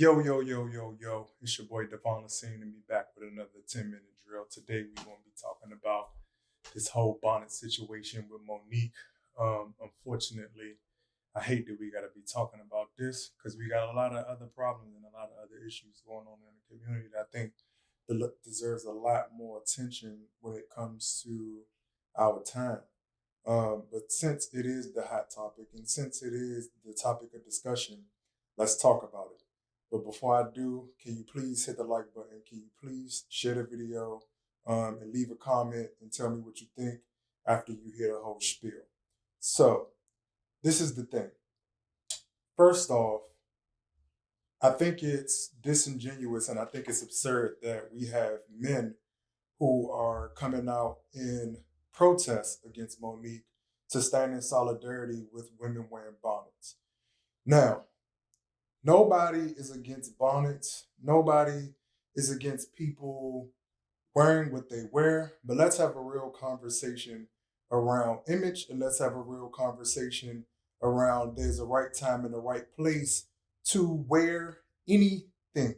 Yo. It's your boy Devon Lesesne and me back with another 10-minute drill. Today we're going to be talking about this whole bonnet situation with Monique. Unfortunately, I hate that we got to be talking about this because we got a lot of other problems and a lot of other issues going on in the community that I think deserves a lot more attention when it comes to our time. But since it is the hot topic and since it is the topic of discussion, let's talk about it. But before I do, can you please hit the like button? Can you please share the video and leave a comment and tell me what you think after you hear the whole spiel? So, this is the thing. First off, I think it's disingenuous and I think it's absurd that we have men who are coming out in protest against Monique to stand in solidarity with women wearing bonnets. Now, nobody is against bonnets. Nobody is against people wearing what they wear. But let's have a real conversation around image and let's have a real conversation around there's a right time and a right place to wear anything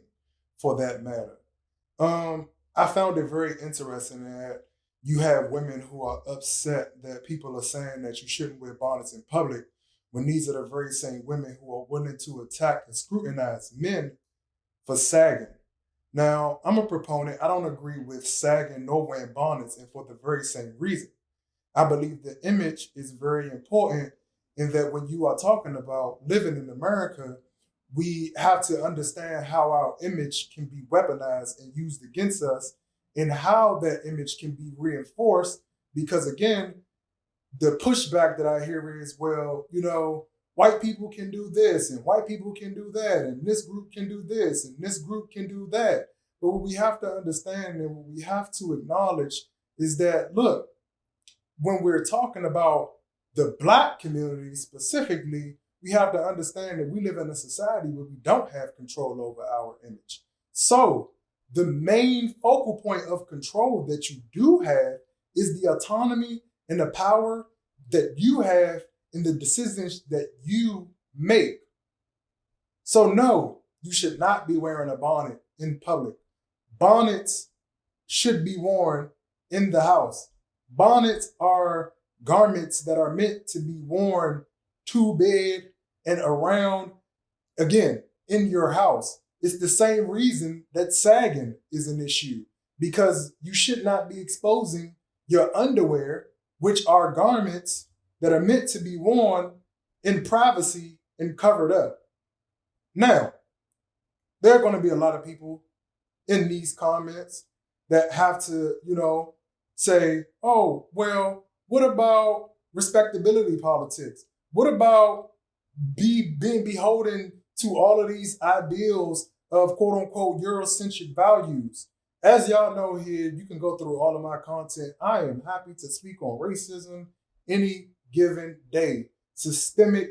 for that matter. I found it very interesting that you have women who are upset that people are saying that you shouldn't wear bonnets in public when these are the very same women who are willing to attack and scrutinize men for sagging. Now, I'm a proponent. I don't agree with sagging nor wearing bonnets, and for the very same reason. I believe the image is very important in that when you are talking about living in America, we have to understand how our image can be weaponized and used against us and how that image can be reinforced. Because again, the pushback that I hear is, well, white people can do this and white people can do that and this group can do this and this group can do that. But what we have to understand and what we have to acknowledge is that, look, when we're talking about the Black community specifically, we have to understand that we live in a society where we don't have control over our image. So the main focal point of control that you do have is the autonomy and the power that you have in the decisions that you make. So no, you should not be wearing a bonnet in public. Bonnets should be worn in the house. Bonnets are garments that are meant to be worn to bed and around, again, in your house. It's the same reason that sagging is an issue, because you should not be exposing your underwear, which are garments that are meant to be worn in privacy and covered up. Now, there are going to be a lot of people in these comments that have to, say, oh, well, what about respectability politics? What about being beholden to all of these ideals of quote unquote Eurocentric values? As y'all know here, you can go through all of my content. I am happy to speak on racism any given day. Systemic,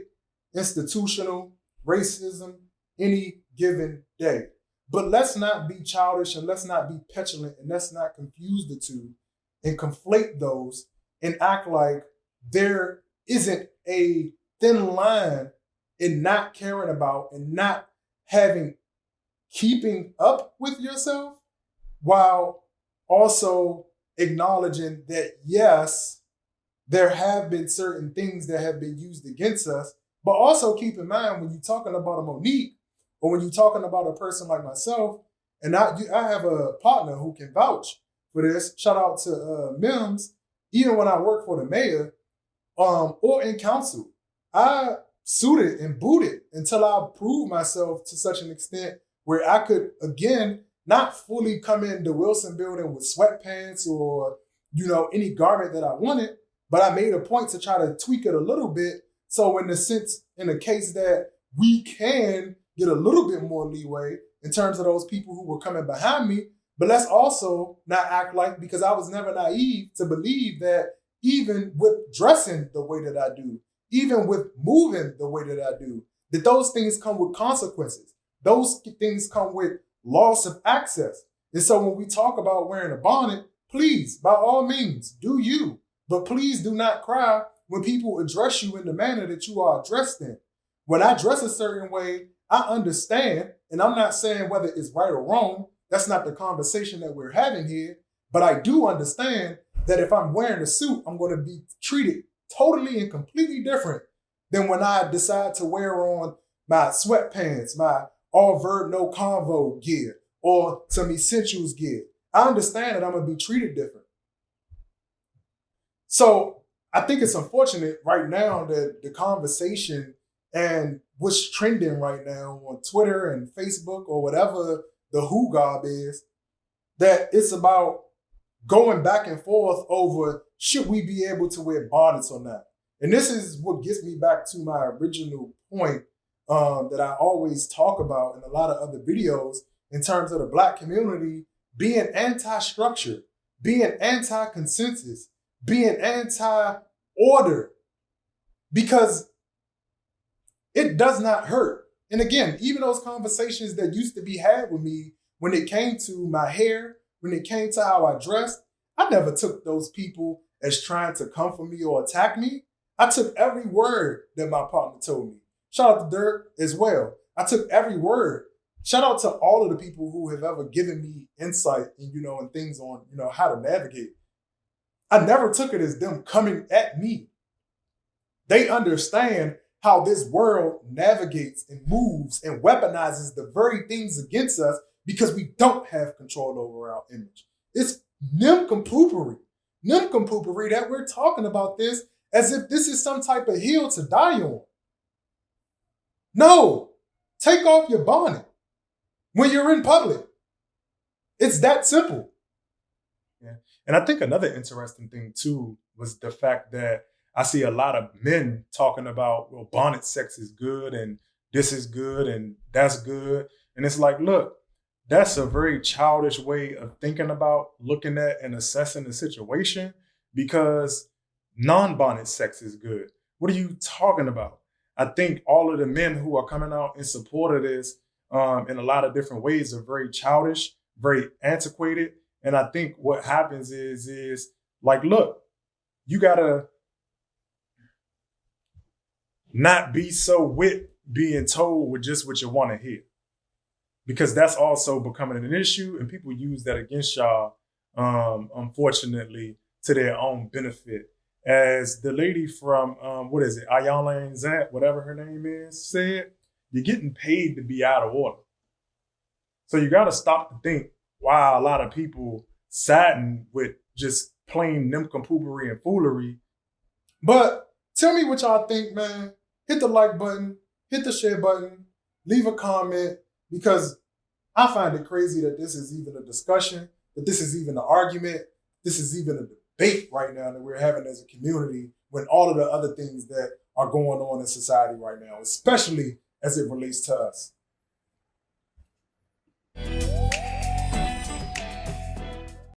institutional racism any given day. But let's not be childish and let's not be petulant and let's not confuse the two and conflate those and act like there isn't a thin line in not caring about and not keeping up with yourself while also acknowledging that, yes, there have been certain things that have been used against us, but also keep in mind when you're talking about a Monique or when you're talking about a person like myself, and I have a partner who can vouch for this. Shout out to Mims. Even when I work for the mayor or in council, I suited and booted until I proved myself to such an extent where I could, again, not fully come in the Wilson building with sweatpants or, any garment that I wanted, but I made a point to try to tweak it a little bit. So in the case that we can get a little bit more leeway in terms of those people who were coming behind me, but let's also not act like, because I was never naive to believe that even with dressing the way that I do, even with moving the way that I do, that those things come with consequences. Those things come with loss of access. And so when we talk about wearing a bonnet, please, by all means, do you. But please do not cry when people address you in the manner that you are addressed in. When I dress a certain way, I understand And I'm not saying whether it's right or wrong. That's not the conversation that we're having here. But I do understand that if I'm wearing a suit, I'm going to be treated totally and completely different than when I decide to wear on my sweatpants, my all verb no convo gear, or some essentials gear. I understand that I'm going to be treated different. So I think it's unfortunate right now that the conversation and what's trending right now on Twitter and Facebook or whatever the who gob is, that it's about going back and forth over should we be able to wear bonnets or not. And this is what gets me back to my original point that I always talk about in a lot of other videos in terms of the Black community being anti-structure, being anti-consensus, being anti-order, because it does not hurt. And again, even those conversations that used to be had with me when it came to my hair, when it came to how I dressed, I never took those people as trying to come for me or attack me. I took every word that my partner told me. Shout out to Dirk as well. I took every word. Shout out to all of the people who have ever given me insight and, and things on, how to navigate. I never took it as them coming at me. They understand how this world navigates and moves and weaponizes the very things against us because we don't have control over our image. It's nincompooperi that we're talking about this as if this is some type of hill to die on. No, take off your bonnet when you're in public. It's that simple. Yeah. And I think another interesting thing too was the fact that I see a lot of men talking about, well, bonnet sex is good and this is good and that's good. And it's like, look, that's a very childish way of thinking about looking at and assessing the situation, because non-bonnet sex is good. What are you talking about? I think all of the men who are coming out in support of this in a lot of different ways are very childish, very antiquated. And I think what happens is like, look, you got to not be so with being told with just what you want to hear, because that's also becoming an issue and people use that against y'all, unfortunately, to their own benefit. As the lady from, Ayala and Zant, whatever her name is, said, you're getting paid to be out of order. So you got to stop to think why a lot of people saddened with just plain nincompooperi and foolery. But tell me what y'all think, man. Hit the like button, hit the share button, leave a comment, because I find it crazy that this is even a discussion, that this is even an argument, this is even a debate right now that we're having as a community, when all of the other things that are going on in society right now, especially as it relates to us.